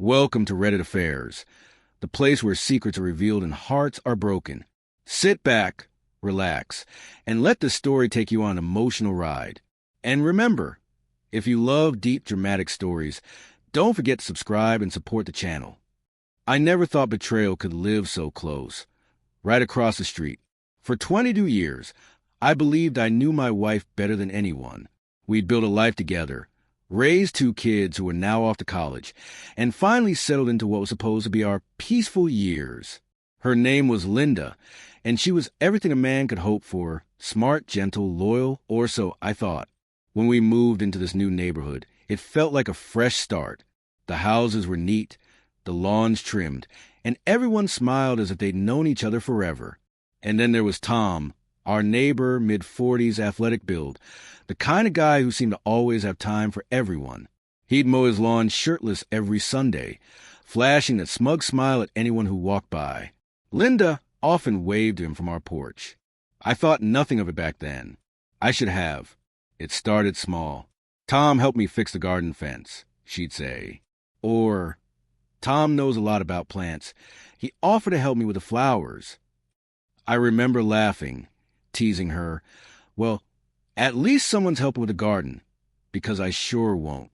Welcome to Reddit Affairs, the place where secrets are revealed and hearts are broken. Sit back, relax, and let the story take you on an emotional ride. And remember, if you love deep, dramatic stories, don't forget to subscribe and support the channel. I never thought betrayal could live so close, right across the street. For 22 years, I believed I knew my wife better than anyone. We'd built a life together, raised 2 kids who were now off to college, and finally settled into what was supposed to be our peaceful years. Her name was Linda, and she was everything a man could hope for: smart, gentle, loyal, or so I thought. When we moved into this new neighborhood, it felt like a fresh start. The houses were neat, the lawns trimmed, and everyone smiled as if they'd known each other forever. And then there was Tom, our neighbor, mid-40s, athletic build, the kind of guy who seemed to always have time for everyone. He'd mow his lawn shirtless every Sunday, flashing that smug smile at anyone who walked by. Linda often waved to him from our porch. I thought nothing of it back then. I should have. It started small. "Tom helped me fix the garden fence," she'd say. Or, "Tom knows a lot about plants. He offered to help me with the flowers." I remember laughing, teasing her. "Well, at least someone's helping with the garden, because I sure won't."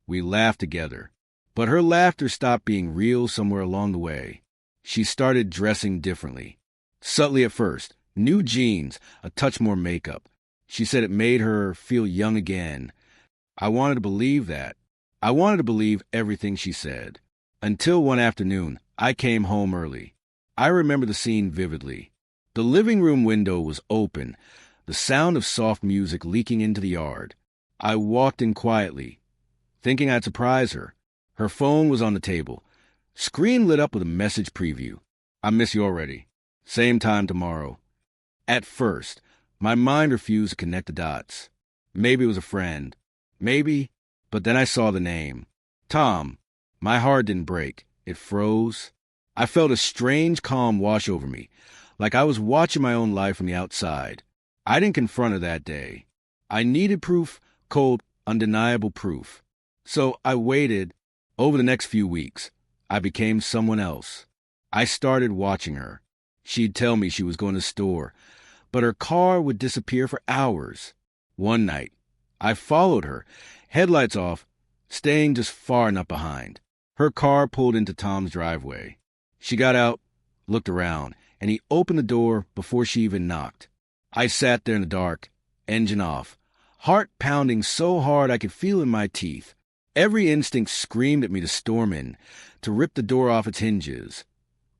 We laughed together, but her laughter stopped being real somewhere along the way. She started dressing differently. Subtly at first, new jeans, a touch more makeup. She said it made her feel young again. I wanted to believe that. I wanted to believe everything she said. Until one afternoon, I came home early. I remember the scene vividly. The living room window was open, the sound of soft music leaking into the yard. I walked in quietly, thinking I'd surprise her. Her phone was on the table, screen lit up with a message preview. "I miss you already. Same time tomorrow." At first, my mind refused to connect the dots. Maybe it was a friend. Maybe, but then I saw the name. Tom. My heart didn't break. It froze. I felt a strange calm wash over me, like I was watching my own life from the outside. I didn't confront her that day. I needed proof, cold, undeniable proof. So I waited. Over the next few weeks, I became someone else. I started watching her. She'd tell me she was going to the store, but her car would disappear for hours. One night, I followed her, headlights off, staying just far enough behind. Her car pulled into Tom's driveway. She got out, looked around, and he opened the door before she even knocked. I sat there in the dark, engine off, heart pounding so hard I could feel it in my teeth. Every instinct screamed at me to storm in, to rip the door off its hinges.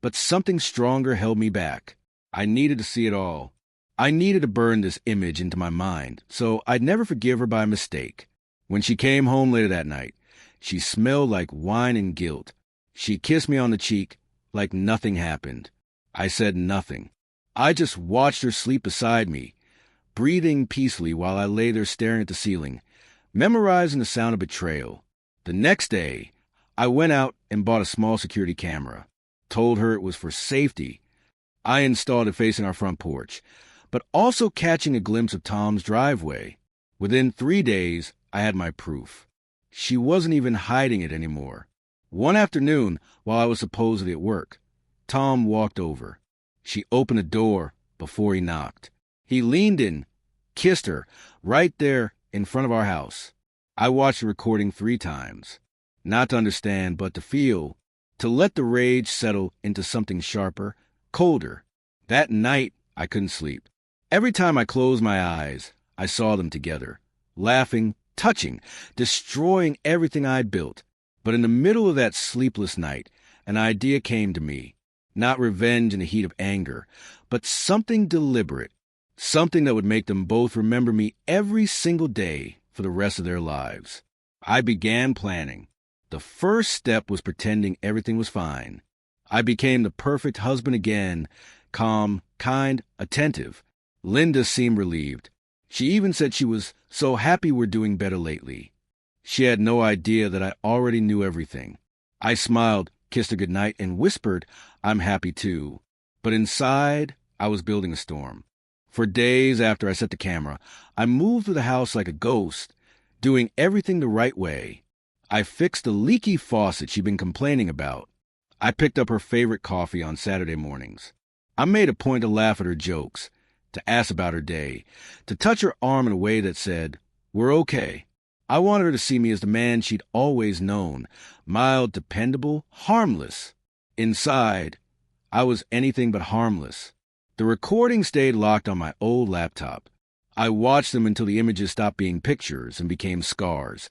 But something stronger held me back. I needed to see it all. I needed to burn this image into my mind, so I'd never forgive her by mistake. When she came home later that night, she smelled like wine and guilt. She kissed me on the cheek like nothing happened. I said nothing. I just watched her sleep beside me, breathing peacefully while I lay there staring at the ceiling, memorizing the sound of betrayal. The next day, I went out and bought a small security camera, told her it was for safety. I installed it facing our front porch, but also catching a glimpse of Tom's driveway. Within 3 days, I had my proof. She wasn't even hiding it anymore. One afternoon, while I was supposedly at work, Tom walked over. She opened the door before he knocked. He leaned in, kissed her, right there in front of our house. I watched the recording 3 times, not to understand, but to feel, to let the rage settle into something sharper, colder. That night, I couldn't sleep. Every time I closed my eyes, I saw them together, laughing, touching, destroying everything I'd built. But in the middle of that sleepless night, an idea came to me. Not revenge in the heat of anger, but something deliberate, something that would make them both remember me every single day for the rest of their lives. I began planning. The first step was pretending everything was fine. I became the perfect husband again, calm, kind, attentive. Linda seemed relieved. She even said she was so happy we're doing better lately. She had no idea that I already knew everything. I smiled, kissed her goodnight, and whispered, "I'm happy too." But inside, I was building a storm. For days after I set the camera, I moved through the house like a ghost, doing everything the right way. I fixed the leaky faucet she'd been complaining about. I picked up her favorite coffee on Saturday mornings. I made a point to laugh at her jokes, to ask about her day, to touch her arm in a way that said, "We're okay." I wanted her to see me as the man she'd always known, mild, dependable, harmless. Inside, I was anything but harmless. The recording stayed locked on my old laptop. I watched them until the images stopped being pictures and became scars.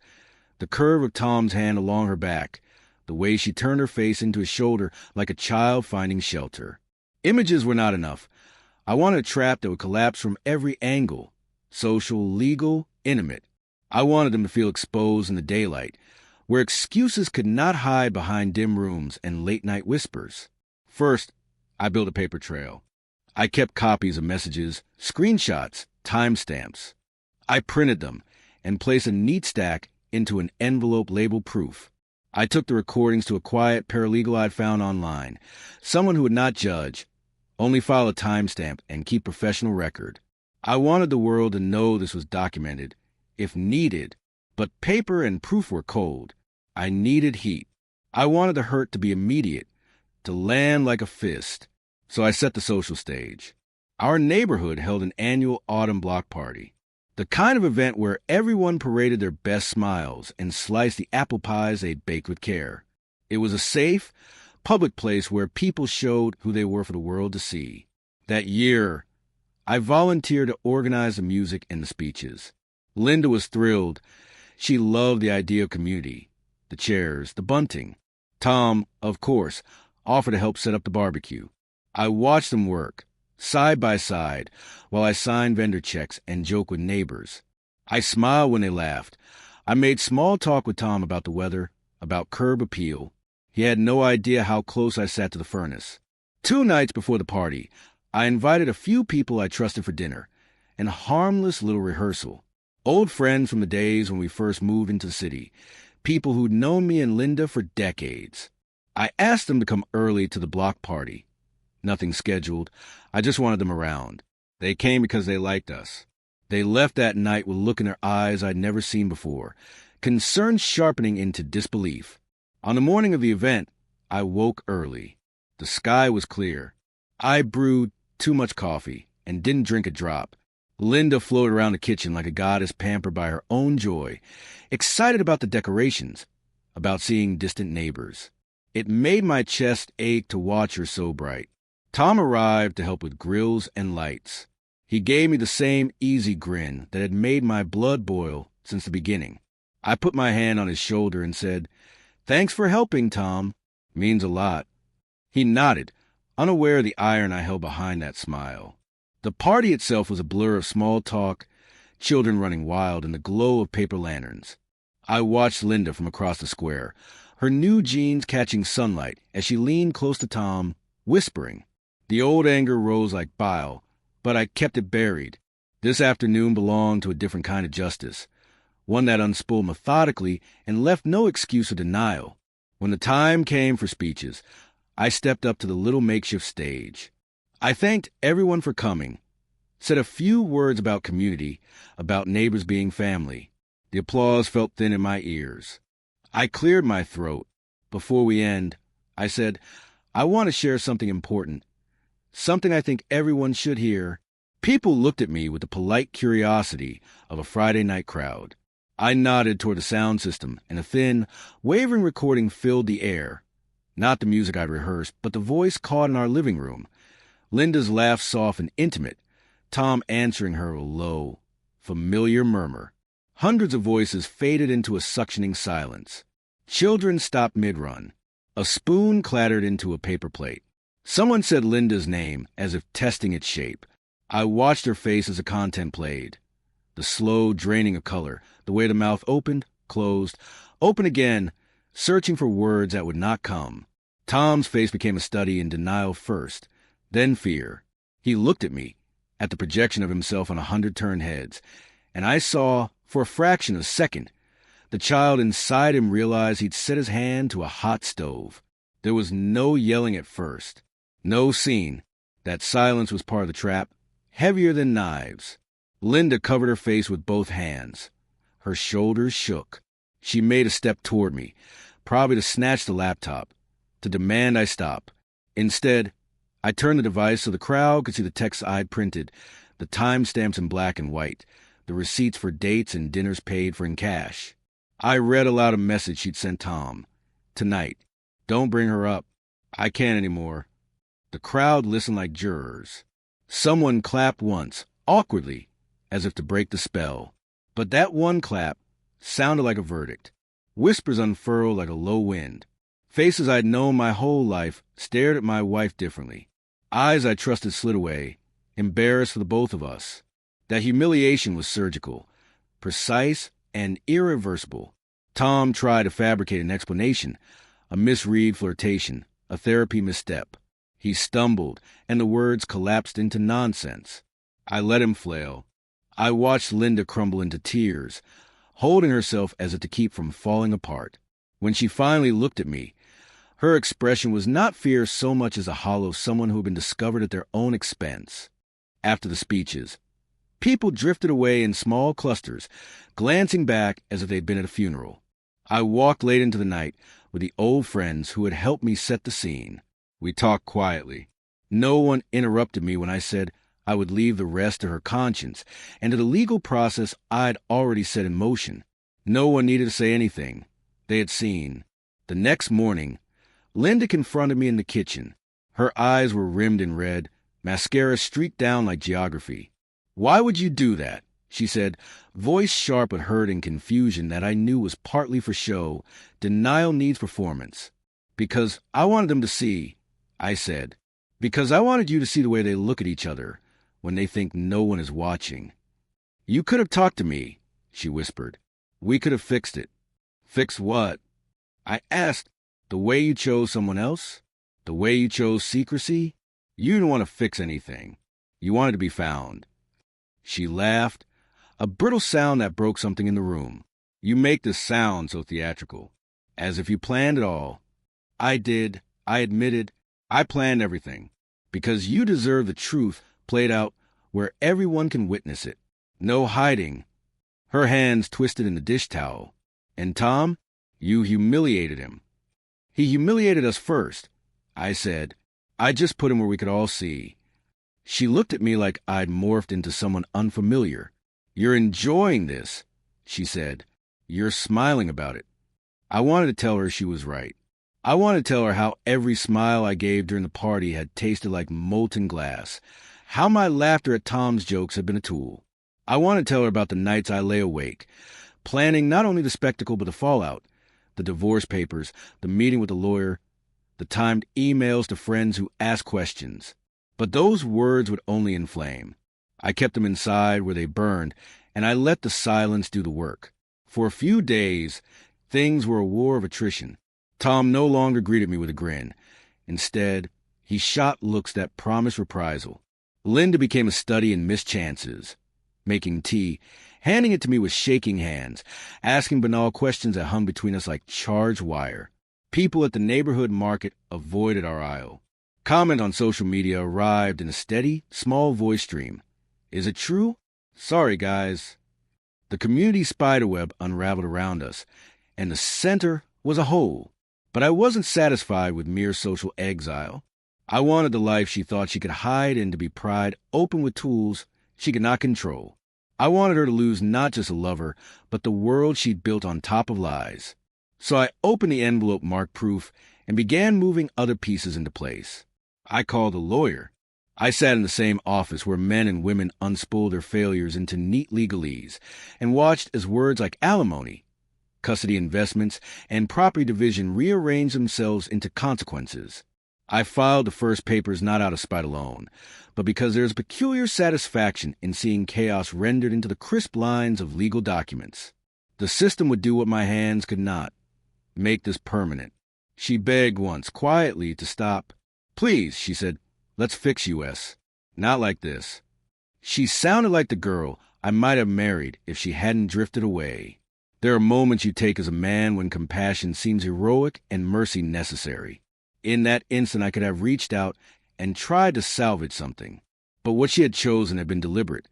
The curve of Tom's hand along her back, the way she turned her face into his shoulder like a child finding shelter. Images were not enough. I wanted a trap that would collapse from every angle, social, legal, intimate. I wanted them to feel exposed in the daylight, where excuses could not hide behind dim rooms and late-night whispers. First, I built a paper trail. I kept copies of messages, screenshots, timestamps. I printed them and placed a neat stack into an envelope labeled proof. I took the recordings to a quiet paralegal I'd found online, someone who would not judge, only file a timestamp and keep professional record. I wanted the world to know this was documented, if needed, but paper and proof were cold. I needed heat. I wanted the hurt to be immediate, to land like a fist. So I set the social stage. Our neighborhood held an annual autumn block party, the kind of event where everyone paraded their best smiles and sliced the apple pies they'd baked with care. It was a safe, public place where people showed who they were for the world to see. That year, I volunteered to organize the music and the speeches. Linda was thrilled. She loved the idea of community, the chairs, the bunting. Tom, of course, offered to help set up the barbecue. I watched them work, side by side, while I signed vendor checks and joked with neighbors. I smiled when they laughed. I made small talk with Tom about the weather, about curb appeal. He had no idea how close I sat to the furnace. 2 nights before the party, I invited a few people I trusted for dinner, and a harmless little rehearsal. Old friends from the days when we first moved into the city, people who'd known me and Linda for decades. I asked them to come early to the block party. Nothing scheduled. I just wanted them around. They came because they liked us. They left that night with a look in their eyes I'd never seen before, concern sharpening into disbelief. On the morning of the event, I woke early. The sky was clear. I brewed too much coffee and didn't drink a drop. Linda floated around the kitchen like a goddess pampered by her own joy, excited about the decorations, about seeing distant neighbors. It made my chest ache to watch her so bright. Tom arrived to help with grills and lights. He gave me the same easy grin that had made my blood boil since the beginning. I put my hand on his shoulder and said, "Thanks for helping, Tom. Means a lot." He nodded, unaware of the iron I held behind that smile. The party itself was a blur of small talk, children running wild, and the glow of paper lanterns. I watched Linda from across the square, her new jeans catching sunlight as she leaned close to Tom, whispering. The old anger rose like bile, but I kept it buried. This afternoon belonged to a different kind of justice, one that unspooled methodically and left no excuse or denial. When the time came for speeches, I stepped up to the little makeshift stage. I thanked everyone for coming, said a few words about community, about neighbors being family. The applause felt thin in my ears. I cleared my throat. Before we end, I said, I want to share something important, something I think everyone should hear. People looked at me with the polite curiosity of a Friday night crowd. I nodded toward the sound system, and a thin, wavering recording filled the air. Not the music I'd rehearsed, but the voice caught in our living room. Linda's laugh soft and intimate, Tom answering her with a low, familiar murmur. Hundreds of voices faded into a suctioning silence. Children stopped mid-run. A spoon clattered into a paper plate. Someone said Linda's name, as if testing its shape. I watched her face as the content played. The slow draining of color, the way the mouth opened, closed, opened again, searching for words that would not come. Tom's face became a study in denial first, then fear. He looked at me, at the projection of himself on 100 turned heads, and I saw, for a fraction of a second, the child inside him realize he'd set his hand to a hot stove. There was no yelling at first, no scene. That silence was part of the trap, heavier than knives. Linda covered her face with both hands. Her shoulders shook. She made a step toward me, probably to snatch the laptop, to demand I stop. Instead, I turned the device so the crowd could see the text I'd printed, the timestamps in black and white, the receipts for dates and dinners paid for in cash. I read aloud a message she'd sent Tom. Tonight. Don't bring her up. I can't anymore. The crowd listened like jurors. Someone clapped once, awkwardly, as if to break the spell. But that one clap sounded like a verdict. Whispers unfurled like a low wind. Faces I'd known my whole life stared at my wife differently. Eyes I trusted slid away, embarrassed for the both of us. That humiliation was surgical, precise, and irreversible. Tom tried to fabricate an explanation, a misread flirtation, a therapy misstep. He stumbled, and the words collapsed into nonsense. I let him flail. I watched Linda crumble into tears, holding herself as if to keep from falling apart. When she finally looked at me, her expression was not fear so much as a hollow someone who had been discovered at their own expense. After the speeches, people drifted away in small clusters, glancing back as if they'd been at a funeral. I walked late into the night with the old friends who had helped me set the scene. We talked quietly. No one interrupted me when I said I would leave the rest to her conscience and to the legal process I'd already set in motion. No one needed to say anything. They had seen. The next morning, Linda confronted me in the kitchen. Her eyes were rimmed in red, mascara streaked down like geography. "Why would you do that?" she said, voice sharp but hurt in confusion that I knew was partly for show. Denial needs performance. "Because I wanted them to see," I said. "Because I wanted you to see the way they look at each other when they think no one is watching." "You could have talked to me," she whispered. "We could have fixed it." "Fix what?" I asked. "The way you chose someone else? The way you chose secrecy? You didn't want to fix anything. You wanted to be found." She laughed, a brittle sound that broke something in the room. "You make this sound so theatrical, as if you planned it all." "I did. I admitted. I planned everything. Because you deserve the truth played out where everyone can witness it. No hiding." Her hands twisted in the dish towel. "And Tom, you humiliated him." "He humiliated us first," I said. "I just put him where we could all see." She looked at me like I'd morphed into someone unfamiliar. "You're enjoying this," she said. "You're smiling about it." I wanted to tell her she was right. I wanted to tell her how every smile I gave during the party had tasted like molten glass, how my laughter at Tom's jokes had been a tool. I wanted to tell her about the nights I lay awake, planning not only the spectacle but the fallout, the divorce papers, the meeting with the lawyer, the timed emails to friends who asked questions. But those words would only inflame. I kept them inside where they burned, and I let the silence do the work. For a few days, things were a war of attrition. Tom no longer greeted me with a grin. Instead, he shot looks that promised reprisal. Linda became a study in mischances, making tea, handing it to me with shaking hands, asking banal questions that hung between us like charged wire. People at the neighborhood market avoided our aisle. Comment on social media arrived in a steady, small voice stream. "Is it true? Sorry, guys." The community spiderweb unraveled around us, and the center was a hole. But I wasn't satisfied with mere social exile. I wanted the life she thought she could hide in to be pried open with tools she could not control. I wanted her to lose not just a lover, but the world she'd built on top of lies. So I opened the envelope marked proof and began moving other pieces into place. I called a lawyer. I sat in the same office where men and women unspooled their failures into neat legalese and watched as words like alimony, custody investments, and property division rearranged themselves into consequences. I filed the first papers not out of spite alone, but because there's a peculiar satisfaction in seeing chaos rendered into the crisp lines of legal documents. The system would do what my hands could not. Make this permanent. She begged once, quietly, to stop. "Please," she said, "let's fix US. Not like this." She sounded like the girl I might have married if she hadn't drifted away. There are moments you take as a man when compassion seems heroic and mercy necessary. In that instant, I could have reached out and tried to salvage something. But what she had chosen had been deliberate.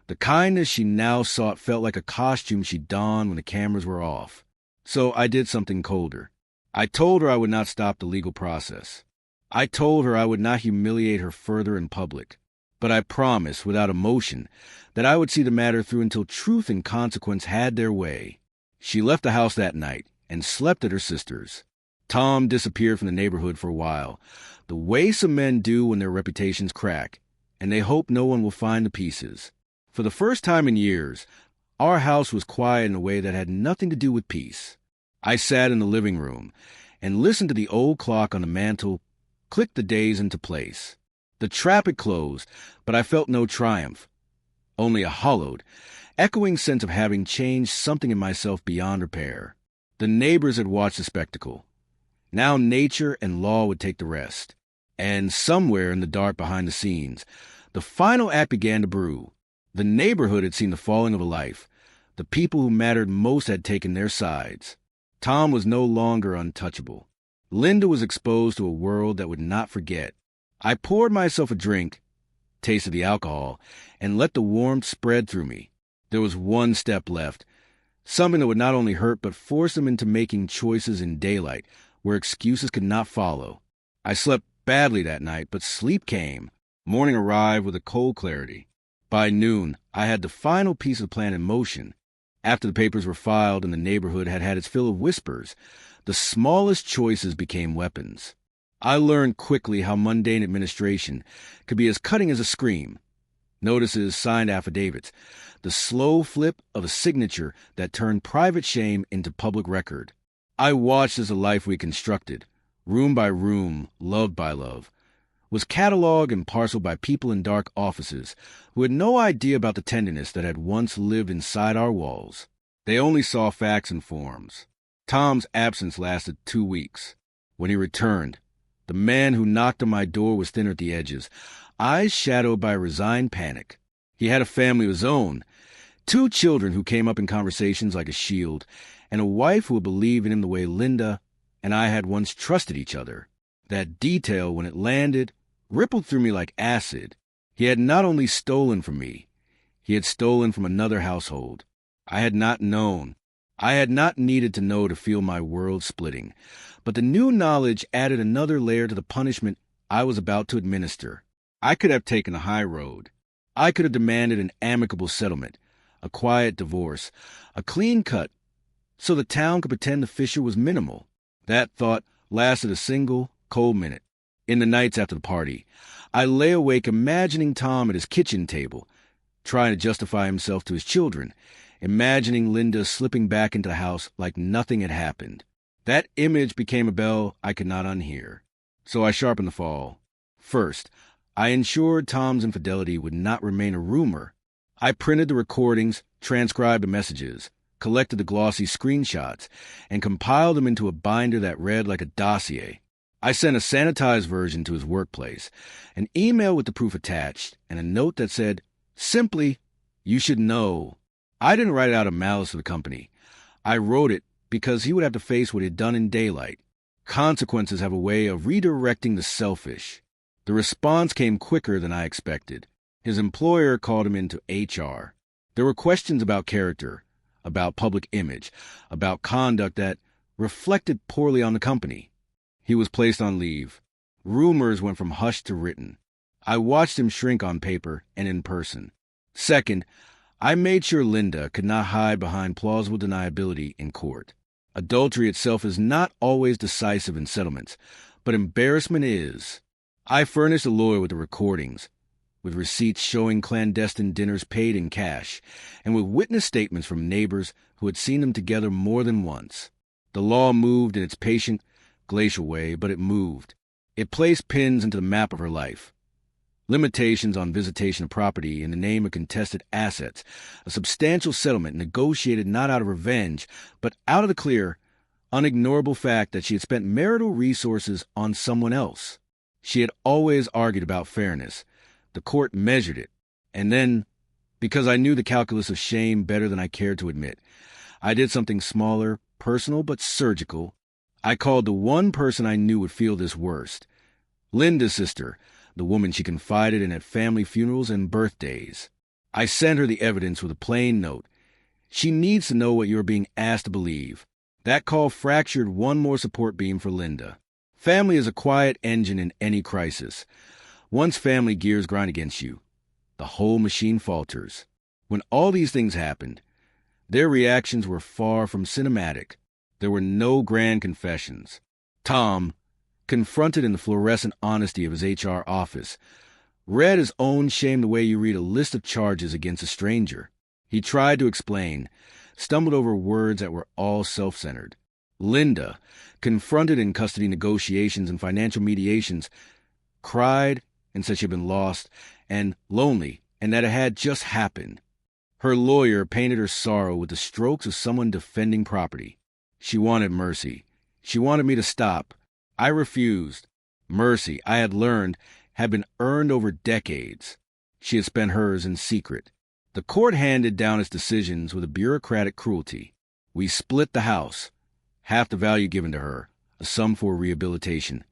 The kindness she now sought felt like a costume she donned when the cameras were off. So I did something colder. I told her I would not stop the legal process. I told her I would not humiliate her further in public. But I promised, without emotion, that I would see the matter through until truth and consequence had their way. She left the house that night and slept at her sister's. Tom disappeared from the neighborhood for a while, the way some men do when their reputations crack, and they hope no one will find the pieces. For the first time in years, our house was quiet in a way that had nothing to do with peace. I sat in the living room and listened to the old clock on the mantel click the days into place. The trap had closed, but I felt no triumph, only a hollowed, echoing sense of having changed something in myself beyond repair. The neighbors had watched the spectacle. Now nature and law would take the rest. And somewhere in the dark behind the scenes, the final act began to brew. The neighborhood had seen the falling of a life. The people who mattered most had taken their sides. Tom was no longer untouchable. Linda was exposed to a world that would not forget. I poured myself a drink, tasted the alcohol, and let the warmth spread through me. There was one step left, something that would not only hurt but force them into making choices in daylight, where excuses could not follow. I slept badly that night, but sleep came. Morning arrived with a cold clarity. By noon, I had the final piece of the plan in motion. After the papers were filed and the neighborhood had had its fill of whispers, the smallest choices became weapons. I learned quickly how mundane administration could be as cutting as a scream. Notices, signed affidavits, the slow flip of a signature that turned private shame into public record. I watched as the life we constructed, room by room, love by love, was catalogued and parceled by people in dark offices who had no idea about the tenderness that had once lived inside our walls. They only saw facts and forms. Tom's absence lasted 2 weeks. When he returned, the man who knocked on my door was thinner at the edges, eyes shadowed by resigned panic. He had a family of his own, 2 children who came up in conversations like a shield, and a wife who would believe in him the way Linda and I had once trusted each other. That detail, when it landed, rippled through me like acid. He had not only stolen from me, he had stolen from another household. I had not known. I had not needed to know to feel my world splitting, but the new knowledge added another layer to the punishment I was about to administer. I could have taken the high road. I could have demanded an amicable settlement, a quiet divorce, a clean cut, so the town could pretend the fissure was minimal. That thought lasted a single, cold minute. In the nights after the party, I lay awake imagining Tom at his kitchen table, trying to justify himself to his children, imagining Linda slipping back into the house like nothing had happened. That image became a bell I could not unhear. So I sharpened the fall. First, I ensured Tom's infidelity would not remain a rumor. I printed the recordings, transcribed the messages, collected the glossy screenshots, and compiled them into a binder that read like a dossier. I sent a sanitized version to his workplace, an email with the proof attached, and a note that said, simply, "You should know." I didn't write it out of malice to the company. I wrote it because he would have to face what he had done in daylight. Consequences have a way of redirecting the selfish. The response came quicker than I expected. His employer called him into HR. There were questions about character, about public image, about conduct that reflected poorly on the company. He was placed on leave. Rumors went from hushed to written. I watched him shrink on paper and in person. Second, I made sure Linda could not hide behind plausible deniability in court. Adultery itself is not always decisive in settlements, but embarrassment is. I furnished a lawyer with the recordings, with receipts showing clandestine dinners paid in cash, and with witness statements from neighbors who had seen them together more than once. The law moved in its patient, glacial way, but it moved. It placed pins into the map of her life. Limitations on visitation of property in the name of contested assets, a substantial settlement negotiated not out of revenge, but out of the clear, unignorable fact that she had spent marital resources on someone else. She had always argued about fairness. The court measured it. And then, because I knew the calculus of shame better than I cared to admit, I did something smaller, personal, but surgical. I called the one person I knew would feel this worst. Linda's sister, the woman she confided in at family funerals and birthdays. I sent her the evidence with a plain note. She needs to know what you're being asked to believe. That call fractured one more support beam for Linda. Family is a quiet engine in any crisis. Once family gears grind against you, the whole machine falters. When all these things happened, their reactions were far from cinematic. There were no grand confessions. Tom, confronted in the fluorescent honesty of his HR office, read his own shame the way you read a list of charges against a stranger. He tried to explain, stumbled over words that were all self-centered. Linda, confronted in custody negotiations and financial mediations, cried and said she had been lost and lonely and that it had just happened. Her lawyer painted her sorrow with the strokes of someone defending property. She wanted mercy. She wanted me to stop. I refused. Mercy, I had learned, had been earned over decades. She had spent hers in secret. The court handed down its decisions with a bureaucratic cruelty. We split the house, half the value given to her, a sum for rehabilitation,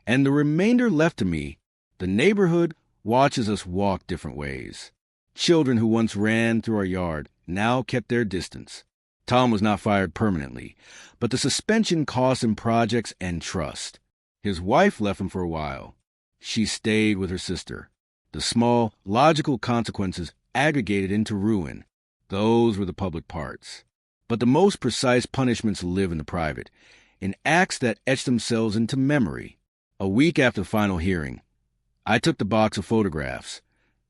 and the remainder left to me. The neighborhood watches us walk different ways. Children who once ran through our yard now kept their distance. Tom was not fired permanently, but the suspension cost him projects and trust. His wife left him for a while. She stayed with her sister. The small, logical consequences aggregated into ruin. Those were the public parts. But the most precise punishments live in the private, in acts that etch themselves into memory. A week after the final hearing, I took the box of photographs,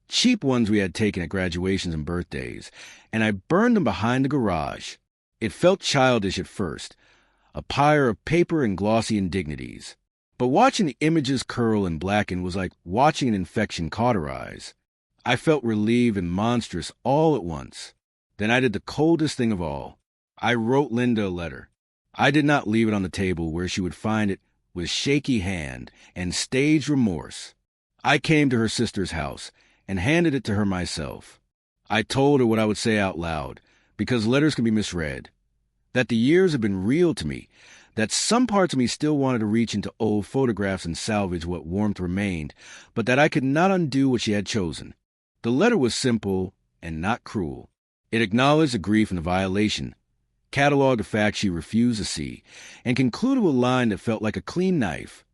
cheap ones we had taken at graduations and birthdays, and I burned them behind the garage. It felt childish at first, a pyre of paper and glossy indignities. But watching the images curl and blacken was like watching an infection cauterize. I felt relieved and monstrous all at once. Then I did the coldest thing of all. I wrote Linda a letter. I did not leave it on the table where she would find it with shaky hand and staged remorse. I came to her sister's house and handed it to her myself. I told her what I would say out loud, because letters can be misread. That the years had been real to me, that some parts of me still wanted to reach into old photographs and salvage what warmth remained, but that I could not undo what she had chosen. The letter was simple and not cruel. It acknowledged the grief and the violation, cataloged the facts she refused to see, and concluded with a line that felt like a clean knife.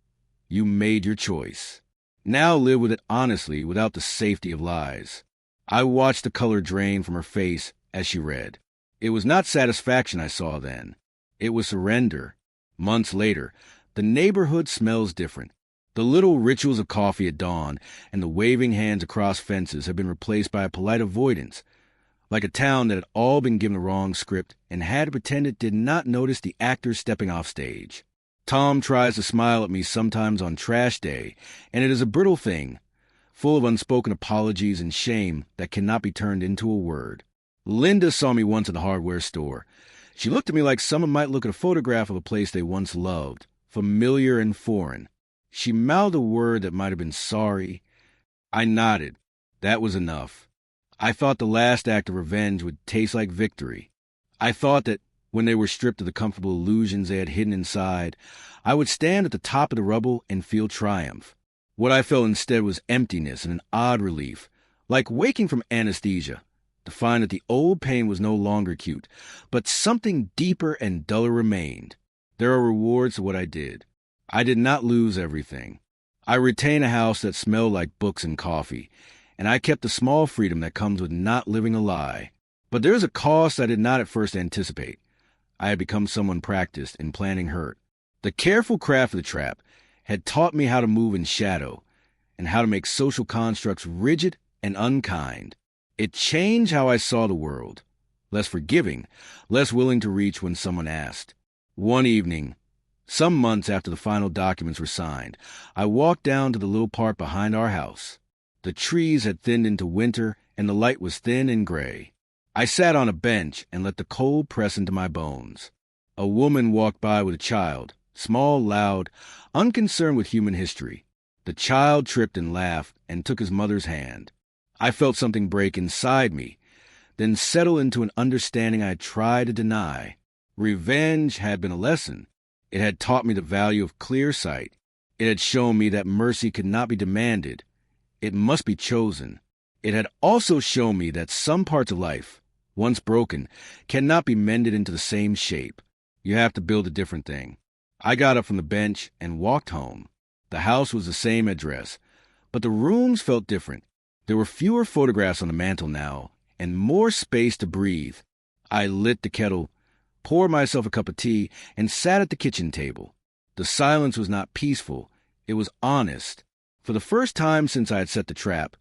You made your choice. Now live with it honestly without the safety of lies. I watched the color drain from her face as she read. It was not satisfaction I saw then. It was surrender. Months later, the neighborhood smells different. The little rituals of coffee at dawn and the waving hands across fences have been replaced by a polite avoidance, like a town that had all been given the wrong script and had to pretend it did not notice the actors stepping off stage. Tom tries to smile at me sometimes on trash day, and it is a brittle thing, full of unspoken apologies and shame that cannot be turned into a word. Linda saw me once at the hardware store. She looked at me like someone might look at a photograph of a place they once loved, familiar and foreign. She mouthed a word that might have been sorry. I nodded. That was enough. I thought the last act of revenge would taste like victory. I thought that when they were stripped of the comfortable illusions they had hidden inside, I would stand at the top of the rubble and feel triumph. What I felt instead was emptiness and an odd relief, like waking from anesthesia, to find that the old pain was no longer acute, but something deeper and duller remained. There are rewards to what I did. I did not lose everything. I retained a house that smelled like books and coffee, and I kept the small freedom that comes with not living a lie. But there is a cost I did not at first anticipate. I had become someone practiced in planning hurt. The careful craft of the trap had taught me how to move in shadow and how to make social constructs rigid and unkind. It changed how I saw the world, less forgiving, less willing to reach when someone asked. One evening, some months after the final documents were signed, I walked down to the little park behind our house. The trees had thinned into winter, and the light was thin and gray. I sat on a bench and let the cold press into my bones. A woman walked by with a child, small, loud, unconcerned with human history. The child tripped and laughed and took his mother's hand. I felt something break inside me, then settle into an understanding I had tried to deny. Revenge had been a lesson. It had taught me the value of clear sight. It had shown me that mercy could not be demanded. It must be chosen. It had also shown me that some parts of life, once broken, cannot be mended into the same shape. You have to build a different thing. I got up from the bench and walked home. The house was the same address, but the rooms felt different. There were fewer photographs on the mantel now, and more space to breathe. I lit the kettle, poured myself a cup of tea, and sat at the kitchen table. The silence was not peaceful. It was honest. For the first time since I had set the trap,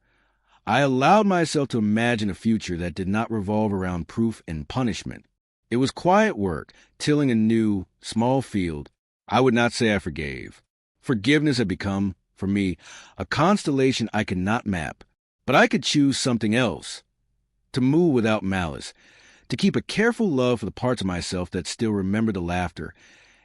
I allowed myself to imagine a future that did not revolve around proof and punishment. It was quiet work, tilling a new, small field. I would not say I forgave. Forgiveness had become, for me, a constellation I could not map. But I could choose something else. To move without malice. To keep a careful love for the parts of myself that still remember the laughter,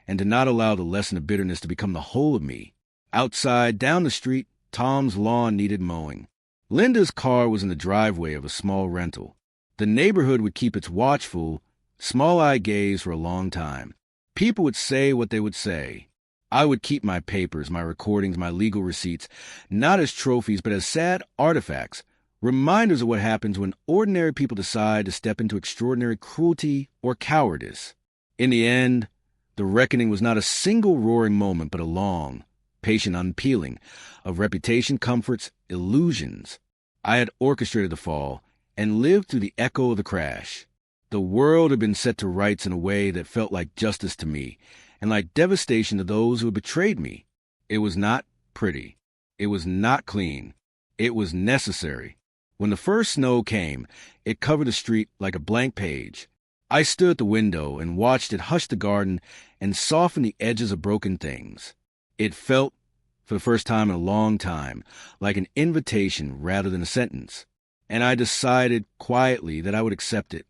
and to not allow the lesson of bitterness to become the whole of me. Outside, down the street, Tom's lawn needed mowing. Linda's car was in the driveway of a small rental. The neighborhood would keep its watchful, small-eyed gaze for a long time. People would say what they would say. I would keep my papers, my recordings, my legal receipts, not as trophies, but as sad artifacts, reminders of what happens when ordinary people decide to step into extraordinary cruelty or cowardice. In the end, the reckoning was not a single roaring moment, but a long, patient unpeeling of reputation, comforts, illusions. I had orchestrated the fall and lived through the echo of the crash. The world had been set to rights in a way that felt like justice to me and like devastation to those who had betrayed me. It was not pretty. It was not clean. It was necessary. When the first snow came, it covered the street like a blank page. I stood at the window and watched it hush the garden and soften the edges of broken things. It felt, for the first time in a long time, like an invitation rather than a sentence. And I decided quietly that I would accept it.